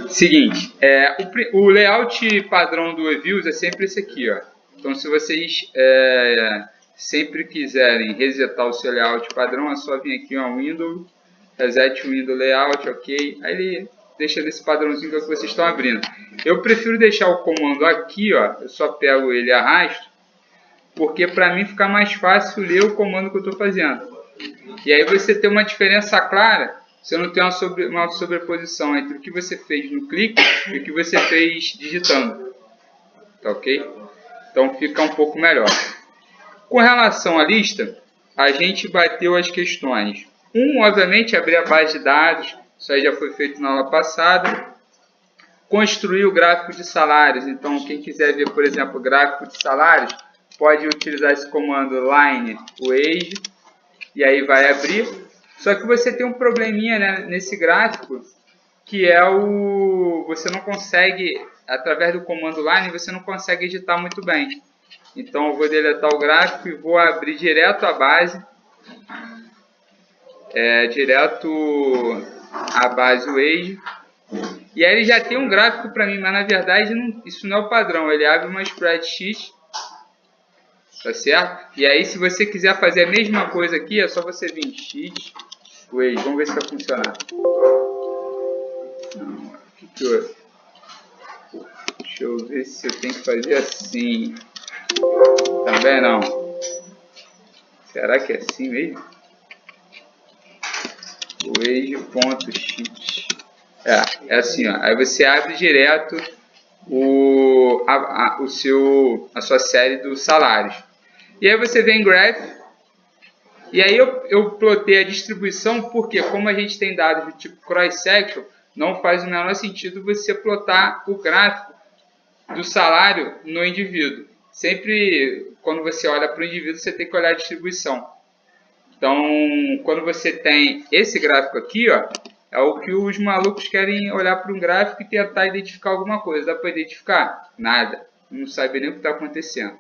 Seguinte, o layout padrão do eViews é sempre esse aqui, ó. Então, se vocês sempre quiserem resetar o seu layout padrão, é só vir aqui, ó, Windows, Reset Window Layout, ok. Aí ele deixa nesse padrãozinho que vocês estão abrindo. Eu prefiro deixar o comando aqui, ó. Eu só pego ele e arrasto, porque para mim fica mais fácil ler o comando que eu estou fazendo. E aí você tem uma diferença clara, você não tem uma sobreposição entre o que você fez no clique e o que você fez digitando. Tá ok? Então fica um pouco melhor. Com relação à lista, a gente bateu as questões. Obviamente, abrir a base de dados, isso aí já foi feito na aula passada. Construir o gráfico de salários, então quem quiser ver, por exemplo, o gráfico de salários, pode utilizar esse comando line wage, e aí vai abrir. Só que você tem um probleminha, né, nesse gráfico, que é você não consegue, através do comando line, você não consegue editar muito bem. Então eu vou deletar o gráfico e vou abrir direto a base. Direto a base wage. E aí ele já tem um gráfico para mim, mas na verdade isso não é o padrão. Ele abre uma spreadsheet, tá certo? E aí se você quiser fazer a mesma coisa aqui, é só você vir em sheet wage. Vamos ver se vai funcionar. Não, deixa eu ver se eu tenho que fazer assim. Também não. Será que é assim mesmo? Wage.sheet. É assim, ó. Aí você abre direto a sua série dos salários. E aí você vem em Graph. E aí eu plotei a distribuição, porque como a gente tem dados do tipo cross-section, não faz o menor sentido você plotar o gráfico do salário no indivíduo. Sempre quando você olha para o indivíduo, você tem que olhar a distribuição. Então, quando você tem esse gráfico aqui, ó, é o que os malucos querem olhar para um gráfico e tentar identificar alguma coisa. Dá para identificar? Nada. Não sabe nem o que está acontecendo.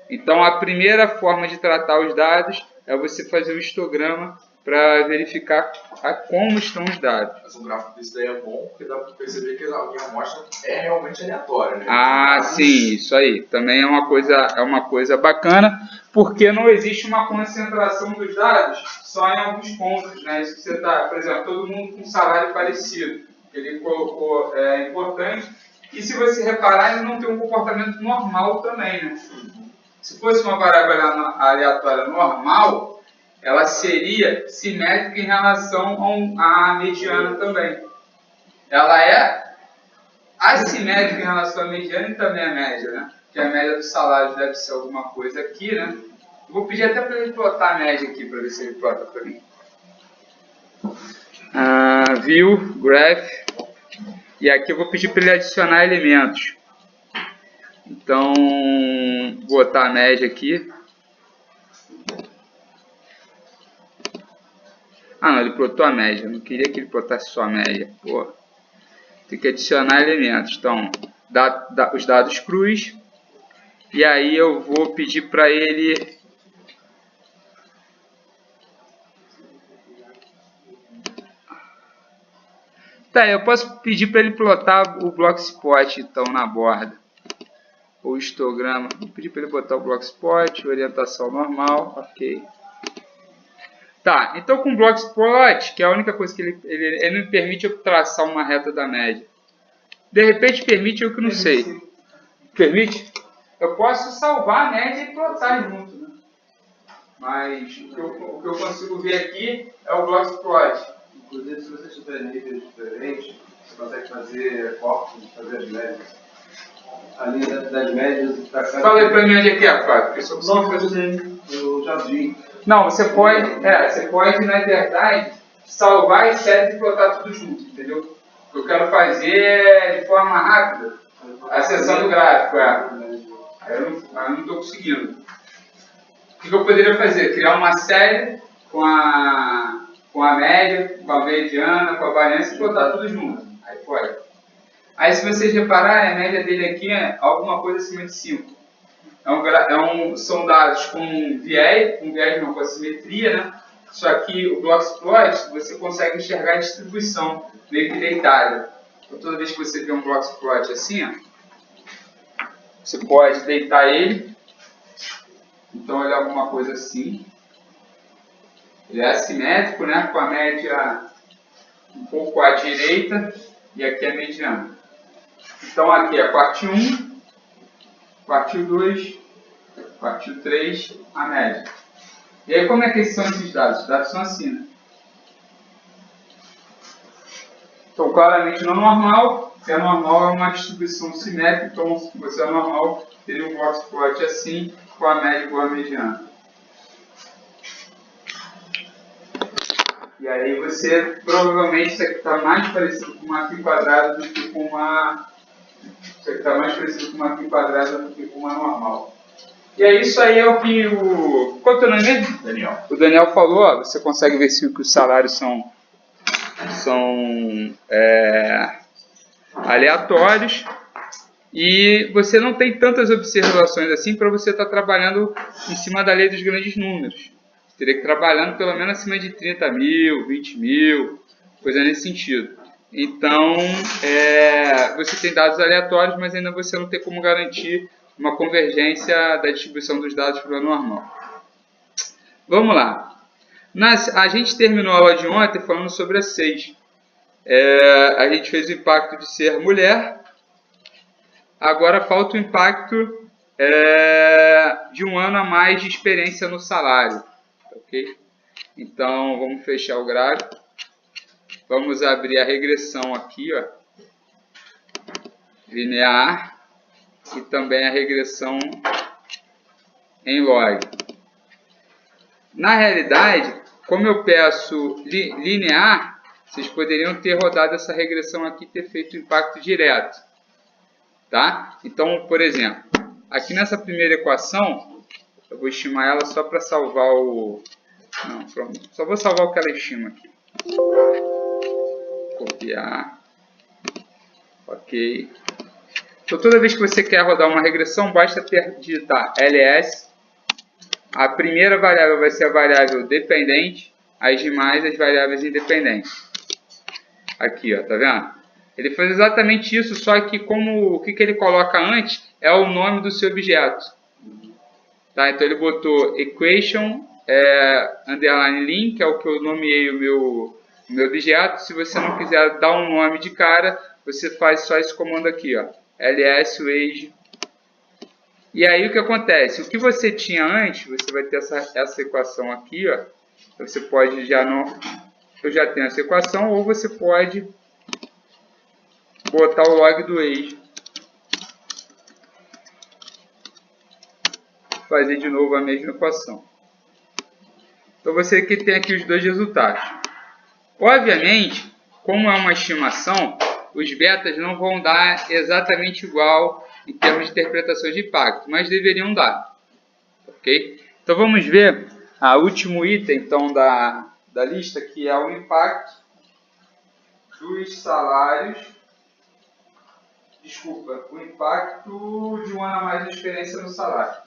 Então, a primeira forma de tratar os dados é você fazer um histograma para verificar como estão os dados. Mas o gráfico disso daí é bom, porque dá para perceber que a minha amostra é realmente aleatória, né? Ah, sim, isso aí. Também é uma coisa bacana, porque não existe uma concentração dos dados só em alguns pontos, né? Isso que você está, por exemplo, todo mundo com um salário parecido. Ele colocou importante. E se você reparar, ele não tem um comportamento normal também, né? Se fosse uma variável aleatória normal, ela seria simétrica em relação à mediana também. Ela é assimétrica em relação à mediana e também à média, né? Que a média dos salários deve ser alguma coisa aqui, né? Vou pedir até para ele plotar a média aqui, para ver se ele plota para mim. View, Graph. E aqui eu vou pedir para ele adicionar elementos. Então, vou botar a média aqui. Não, ele plotou a média. Eu não queria que ele plotasse só a média. Pô, tem que adicionar elementos. Então, os dados crus. E aí eu vou pedir para ele... Tá, eu posso pedir para ele plotar o block spot, então, na borda. O histograma. Vou pedir para ele botar o block spot, orientação normal, ok. Tá, então com o block spot, que é a única coisa que ele não permite eu traçar uma reta da média. De repente permite, eu que não sei. Permite? Eu posso salvar a média e plotar junto, né? Mas o que eu consigo ver aqui é o block spot. Inclusive, se você tiver níveis diferentes, você consegue fazer cálculos, fazer as médias. A linha das médias está... Fala aí pra mim onde é que é, Fábio, porque eu só consigo fazer. Eu já vi. Não, você pode, na verdade, salvar as séries e plotar tudo junto, entendeu? Eu quero fazer de forma rápida, acessando o gráfico, Aí eu não estou conseguindo. O que eu poderia fazer? Criar uma série com a média, com a mediana, com a variância e plotar tudo junto. Aí pode. Aí se vocês repararem, a média dele aqui é alguma coisa acima de 5. São dados com viés não, com assimetria, né? Só que o block spot você consegue enxergar a distribuição meio que deitada. Então, toda vez que você vê um box plot assim, ó, você pode deitar ele. Então ele é alguma coisa assim. Ele é assimétrico, né? Com a média um pouco à direita e aqui a mediana. Então aqui é quartil 1, quartil 2, quartil 3, a média. E aí como é que são esses dados? Os dados são assim, né? Então claramente não normal. Se é normal é uma distribuição simétrica, então se fosse anormal teria um box plot assim, com a média igual a mediana. E aí você, provavelmente, isso aqui está mais parecido com uma π quadrada do que com uma... Isso aqui está mais parecido com uma π quadrada do que com uma normal. E aí isso aí é o que o... Qual é o teu nome mesmo? Daniel. O Daniel falou, ó, você consegue ver se os salários são aleatórios. E você não tem tantas observações assim para você estar trabalhando em cima da lei dos grandes números. Você teria que ir trabalhando pelo menos acima de 30 mil, 20 mil, coisa nesse sentido. Então, você tem dados aleatórios, mas ainda você não tem como garantir uma convergência da distribuição dos dados para o normal. Vamos lá. A gente terminou a aula de ontem falando sobre a 6. A gente fez o impacto de ser mulher. Agora falta o impacto de um ano a mais de experiência no salário. Ok? Então, vamos fechar o gráfico. Vamos abrir a regressão aqui, ó, linear, e também a regressão em log. Na realidade, como eu peço linear, vocês poderiam ter rodado essa regressão aqui e ter feito o impacto direto. Tá? Então, por exemplo, aqui nessa primeira equação, eu vou estimar ela só para salvar o... Não, pronto. Só vou salvar o que ela estima aqui. Copiar. Ok. Então, toda vez que você quer rodar uma regressão, basta digitar ls. A primeira variável vai ser a variável dependente, as demais as variáveis independentes. Aqui, ó, tá vendo? Ele fez exatamente isso, só que o que ele coloca antes é o nome do seu objeto. Tá? Então ele botou equation underline link, que é o que eu nomeei o meu objeto. Se você não quiser dar um nome de cara, você faz só esse comando aqui, ó, ls wage. E aí o que acontece? O que você tinha antes, você vai ter essa equação aqui, ó. Você pode eu já tenho essa equação, ou você pode botar o log do age. Fazer de novo a mesma equação. Então você que tem aqui os dois resultados. Obviamente, como é uma estimação, os betas não vão dar exatamente igual em termos de interpretações de impacto, mas deveriam dar. Ok? Então vamos ver o último item então, da lista, que é o impacto dos salários. Desculpa, o impacto de um ano a mais de experiência no salário.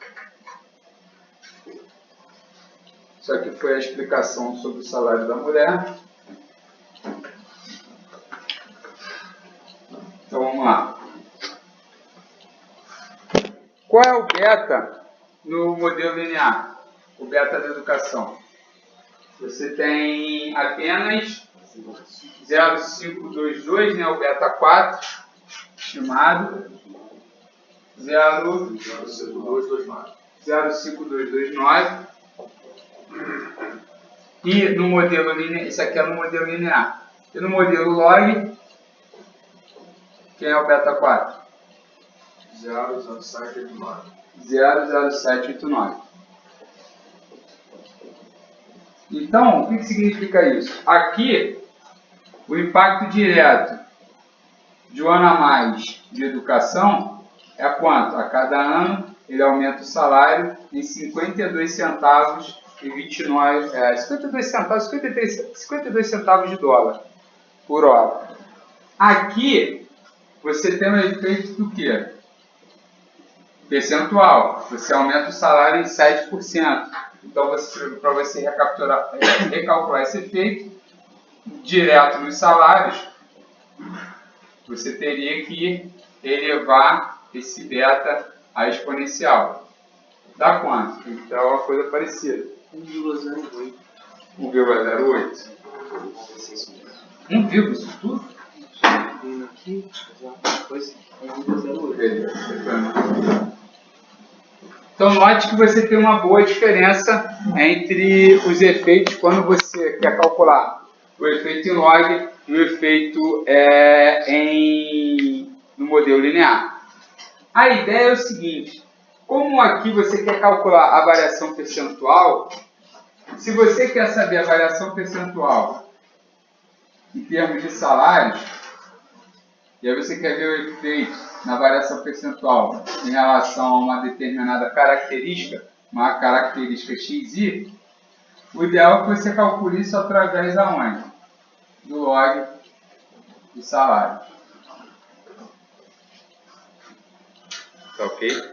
Isso aqui foi a explicação sobre o salário da mulher. Então vamos lá. Qual é o beta no modelo linear? O beta da educação. Você tem apenas 0,522, né, o beta 4, estimado. 0,5229. E no modelo linear, isso aqui é no modelo linear. E no modelo log, quem é o beta 4? 0,0789. 0,0789. Então, o que significa isso? Aqui, o impacto direto de um ano a mais de educação é quanto? A cada ano ele aumenta o salário em 52 centavos e 29, 52 centavos de dólar por hora. Aqui você tem um efeito do quê? Percentual. Você aumenta o salário em 7%. Então, para você recalcular esse efeito direto nos salários, você teria que elevar esse beta a exponencial. Dá quanto? Então é uma coisa parecida. 1,08. 1,08. 1, isso tudo? Aqui, depois 1,08. Então note que você tem uma boa diferença entre os efeitos quando você quer calcular o efeito em log e o efeito no modelo linear. A ideia é o seguinte: como aqui você quer calcular a variação percentual, se você quer saber a variação percentual em termos de salários, e aí você quer ver o efeito na variação percentual em relação a uma determinada característica, uma característica XY, o ideal é que você calcule isso através da onde? Do log do salário. Tá ok?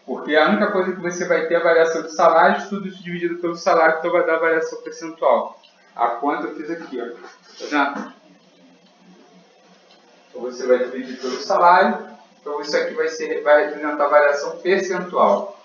Porque a única coisa que você vai ter é a variação de salários, tudo isso dividido pelo salário, então vai dar a variação percentual. A conta eu fiz aqui, ó. Tá vendo? Então você vai dividir pelo salário, então isso aqui vai representar a variação percentual.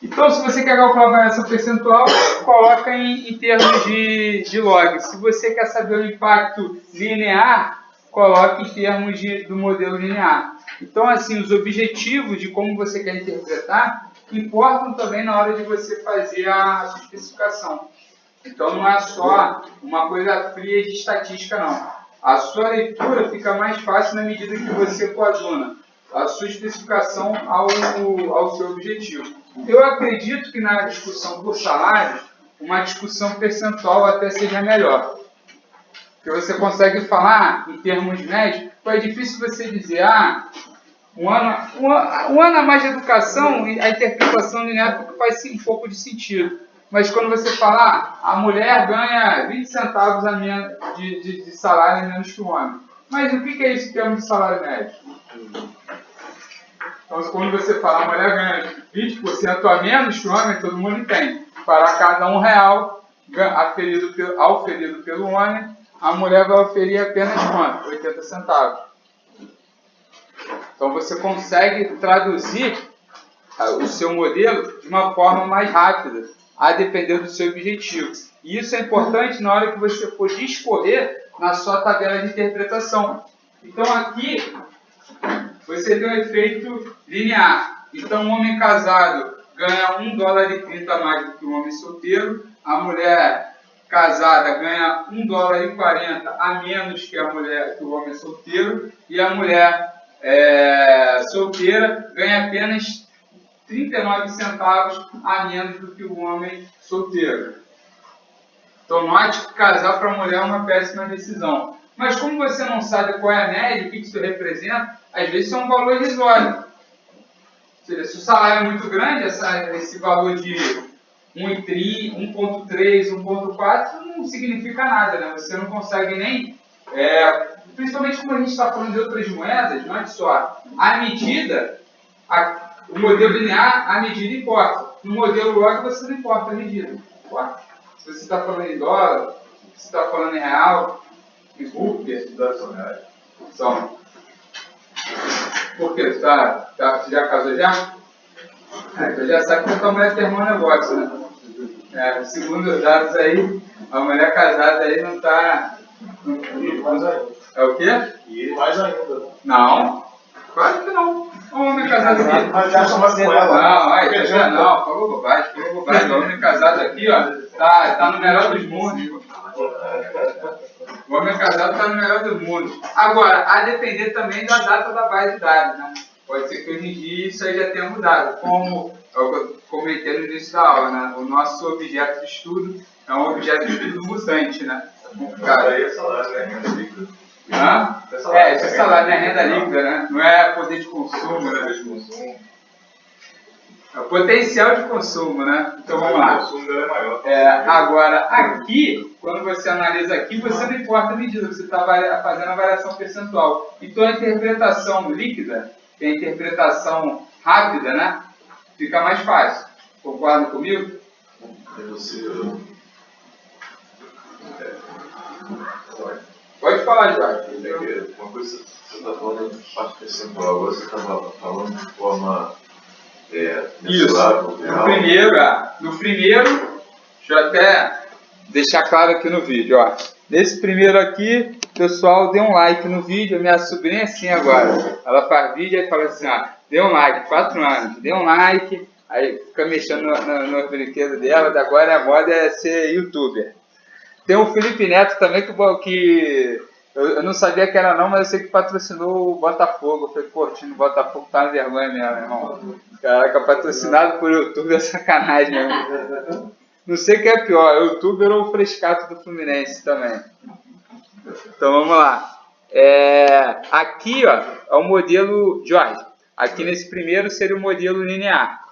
Então, se você quer calcular a variação percentual, coloca em termos de log. Se você quer saber o impacto linear, coloque em termos do modelo linear. Então, assim, os objetivos de como você quer interpretar importam também na hora de você fazer a sua especificação. Então, não é só uma coisa fria de estatística, não. A sua leitura fica mais fácil na medida que você coaduna a sua especificação ao seu objetivo. Eu acredito que na discussão por salário, uma discussão percentual até seja melhor. Porque você consegue falar em termos médios, é difícil você dizer, um ano a mais de educação, a interpretação linear faz um pouco de sentido. Mas quando você fala, a mulher ganha 20 centavos a menos de salário a menos que o homem. Mas o que é isso em termos de salário médio? Então, quando você fala, a mulher ganha 20% a menos que o homem, todo mundo entende. Para cada R$1 auferido pelo homem, a mulher vai oferir apenas quanto? 80 centavos. Então, você consegue traduzir o seu modelo de uma forma mais rápida, a depender do seu objetivo. E isso é importante na hora que você for discorrer na sua tabela de interpretação. Então, aqui, você tem um efeito linear. Então, um homem casado ganha $1,30 a mais do que um homem solteiro, a mulher casada ganha $1,40 a menos que o homem solteiro, e a mulher solteira ganha apenas 39 centavos a menos do que o homem solteiro. Então, note que casar para a mulher é uma péssima decisão. Mas como você não sabe qual é a média, o que isso representa, às vezes isso é um valor irrisório. Ou seja, se o salário é muito grande, esse valor de 1,3, 1,4 não significa nada, né? Você não consegue nem... principalmente como a gente está falando de outras moedas, note só, a medida... O modelo linear, a medida importa. No modelo log, você não importa a medida. Importa. Se você está falando em dólar, se você está falando em real, em rúpia, esses dólares são reais. São. Por quê? Você já casou já? Então já sabe que a tua mulher terminou um negócio, né? Segundo os dados aí, a mulher casada aí não está... É o quê? E mais ainda. Não. Claro que não. O homem casado aqui. Mas já chama com ela. Não, falou bobagem. O homem casado aqui, ó, tá no melhor dos mundos. O homem casado está no melhor dos mundos. Agora, a depender também da data da base de dados, né? Pode ser que hoje em dia isso aí já tenha mudado. Como eu comentei no início da aula, né? O nosso objeto de estudo é um objeto de estudo mutante, né? Cara, aí é salário, né? Renda líquida. Hã? Isso é salário, né? Renda líquida, né? Não é poder de consumo, né? É o potencial de consumo, né? Então vamos lá. O consumo dele é maior. Agora, aqui, quando você analisa aqui, você não importa a medida, você está fazendo a variação percentual. Então a interpretação líquida, que é a interpretação rápida, né? Fica mais fácil. Concorda comigo? Pode falar, Jorge. Uma coisa, você está falando de parte percentual, agora você estava falando de forma mensurável, real. No primeiro, deixa eu até deixar claro aqui no vídeo, ó. Nesse primeiro aqui, pessoal, dê um like no vídeo. A minha sobrinha é assim agora. Ela faz vídeo e fala assim, ó, dê um like, 4 anos, dê um like, aí fica mexendo no brinquedo dela, agora a moda é ser youtuber. Tem o Felipe Neto também, que eu não sabia que era não, mas eu sei que patrocinou o Botafogo. Eu falei, pô, time do Botafogo tá uma vergonha mesmo, irmão. Caraca, patrocinado por YouTube é sacanagem mesmo. Não sei o que é pior, youtuber ou o frescato do Fluminense também. Então vamos lá. Aqui, ó, é o modelo, Jorge. Aqui nesse primeiro seria o modelo linear.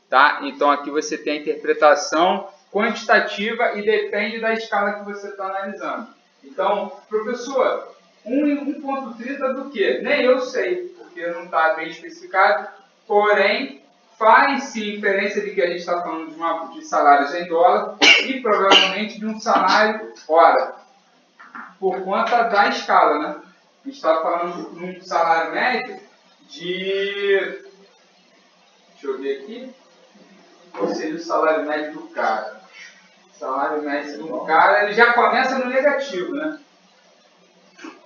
Tá? Então aqui você tem a interpretação quantitativa e depende da escala que você está analisando. Então, professor, 1.30 do que? Nem eu sei, porque não está bem especificado, porém, faz-se inferência de que a gente está falando de salários em dólar e provavelmente de um salário hora, por conta da escala, né? A gente está falando de um salário médio de... Deixa eu ver aqui. Qual seria o salário médio do cara? O salário médio do cara, ele já começa no negativo, né?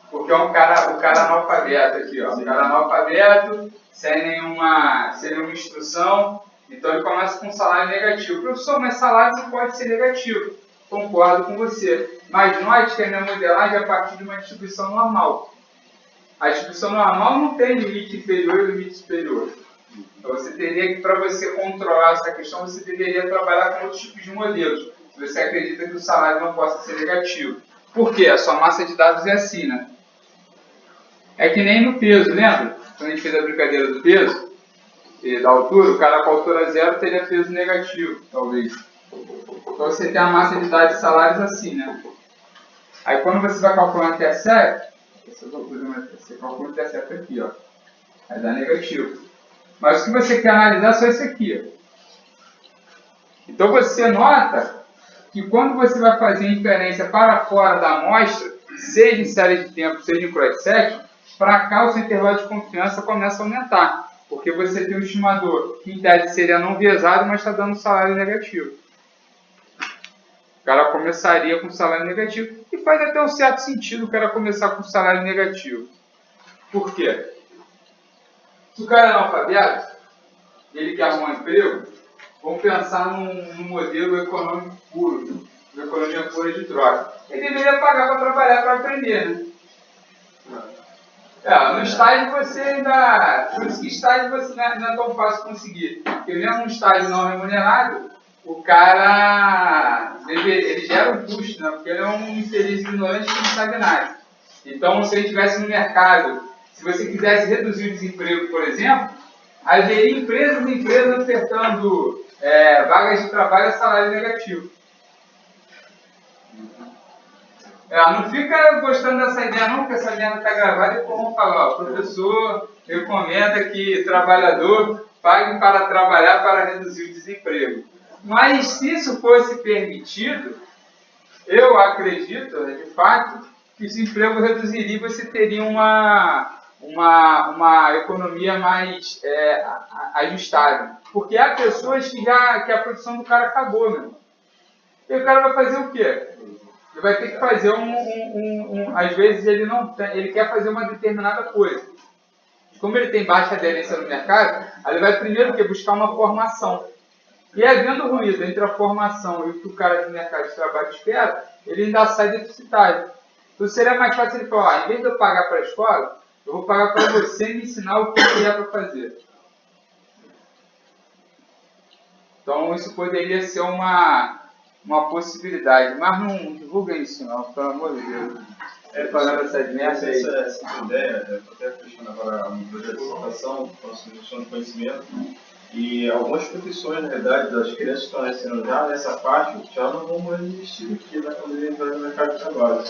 Porque é o cara analfabeto aqui, ó. O cara analfabeto, sem nenhuma instrução, então ele começa com um salário negativo. Professor, mas salário não pode ser negativo. Concordo com você. Mas note que a minha modelagem é a partir de uma distribuição normal. A distribuição normal não tem limite inferior e limite superior. Então você teria que, para você controlar essa questão, você deveria trabalhar com outros tipos de modelos. Se você acredita que o salário não possa ser negativo. Por quê? A sua massa de dados é assim, né? É que nem no peso, lembra? Quando a gente fez a brincadeira do peso e da altura, o cara com altura zero teria peso negativo, talvez. Então você tem a massa de dados de salários assim, né? Aí quando você vai calcular o intercept, você calcula o intercept aqui, ó. Vai dar negativo. Mas o que você quer analisar é só isso aqui. Então você nota que quando você vai fazer inferência para fora da amostra, seja em série de tempo, seja em cross-section, para cá o seu intervalo de confiança começa a aumentar. Porque você tem um estimador que em tese seria não viesado, mas está dando um salário negativo. O cara começaria com salário negativo. E faz até um certo sentido o cara começar com salário negativo. Por quê? Se o cara é analfabeto, ele quer arrumar um emprego, vamos pensar num modelo econômico puro, uma economia pura de troca. Ele deveria pagar para trabalhar, para aprender, né? No estágio você ainda... Por isso que estágio você não é tão fácil conseguir. Porque mesmo um estágio não remunerado, o cara... Ele gera um custo, né? Porque ele é um infeliz ignorante que não sabe nada. Então, se ele estivesse no mercado, se você quisesse reduzir o desemprego, por exemplo, haveria empresas e empresas ofertando vagas de trabalho a salário negativo. Não fica gostando dessa ideia não, porque essa ideia não está gravada e vamos falar, o professor recomenda que trabalhador pague para trabalhar para reduzir o desemprego. Mas se isso fosse permitido, eu acredito, de fato, que o desemprego reduziria e você teria uma economia mais ajustável. Porque há pessoas que a produção do cara acabou, meu. E o cara vai fazer o quê? Ele vai ter que fazer às vezes ele quer fazer uma determinada coisa. Como ele tem baixa aderência no mercado, ele vai primeiro buscar uma formação. E havendo ruído entre a formação e o que o cara do mercado de trabalho espera, ele ainda sai deficitário. Então seria mais fácil ele falar, em vez de eu pagar para a escola, eu vou pagar para você me ensinar o que é para fazer. Então isso poderia ser uma possibilidade, mas não divulga isso não, pelo amor de Deus. Falando essas merdas aí. Essa ideia, eu até questionando agora um projeto de dissertação, construção de conhecimento, e algumas profissões, na verdade, das crianças que estão nascendo já nessa parte, já não vão existir aqui quando ele entrar no mercado de trabalho.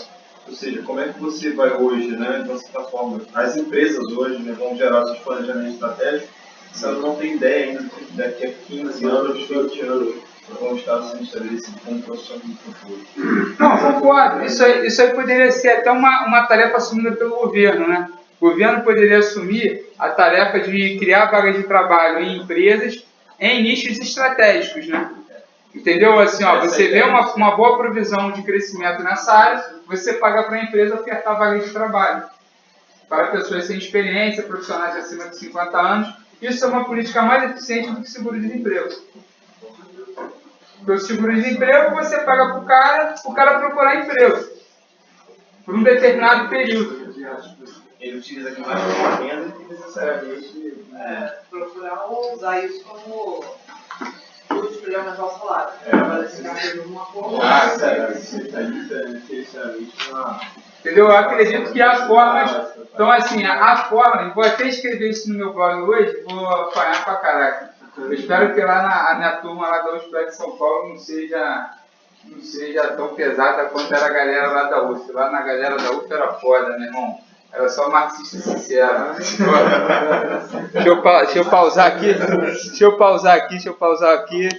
Ou seja, como é que você vai hoje, né, de uma certa forma, as empresas hoje, né, vão gerar seus planejamentos estratégicos, se ela não tem ideia ainda daqui a 15 anos, 20 anos, como o Estado sendo estabelecido como profissão do futuro. Não, concordo. Isso aí poderia ser até uma tarefa assumida pelo governo, né? O governo poderia assumir a tarefa de criar vagas de trabalho em empresas em nichos estratégicos, né? Entendeu? Assim, ó, você vê uma boa provisão de crescimento nessa área, você paga para a empresa ofertar vagas de trabalho para pessoas sem experiência, profissionais acima de 50 anos. Isso é uma política mais eficiente do que seguro-desemprego. Porque o seguro-desemprego você paga para o cara procurar emprego por um determinado período. Ele utiliza aqui mais como renda do que necessariamente procurar ou usar isso como custo para aumentar o salário. Mas esse cara de alguma forma. Entendeu? Eu acredito que há formas. Então, assim, há formas. Vou até escrever isso no meu blog hoje, vou apanhar pra caraca. Eu espero que lá a minha turma lá da USP de São Paulo não seja tão pesada quanto era a galera lá da USP. Lá na galera da USP era foda, meu irmão. Era só marxista sincero. Deixa eu pausar aqui.